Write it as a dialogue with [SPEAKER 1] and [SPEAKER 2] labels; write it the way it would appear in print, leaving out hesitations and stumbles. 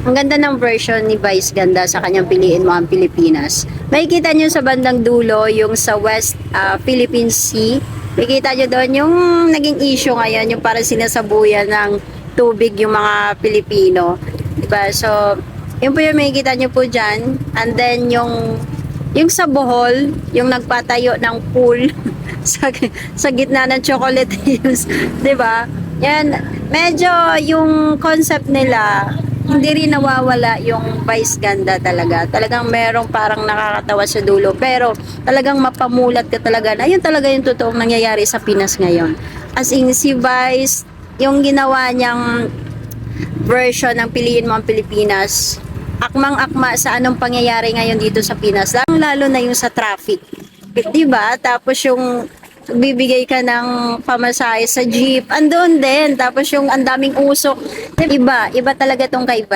[SPEAKER 1] Ang ganda ng version ni Vice Ganda sa kanyang Piliin Mo ang Pilipinas. Makikita nyo sa bandang dulo, yung sa West Philippine Sea. Makikita nyo doon yung naging issue ngayon, yung parang sinasabuyan ng tubig yung mga Pilipino. Diba? So, yun po yung makikita nyo po dyan. And then, yung sa Bohol, yung nagpatayo ng pool sa gitna ng chocolate hills. 'Di ba? Yan, medyo yung concept nila, hindi rin nawawala yung Vice Ganda talaga. Talagang merong parang nakakatawa sa dulo. Pero talagang mapamulat ka talaga na yun talaga yung totoong nangyayari sa Pinas ngayon. As in, si Vice, yung ginawa niyang version ng Piliin Mo ang Pilipinas, akmang-akma sa anong pangyayari ngayon dito sa Pinas. Lalo na yung sa traffic. 'Di ba? Tapos yung bibigay ka ng pamasahe sa jeep, andun din. Tapos yung ang daming usok. Iba talaga tong kay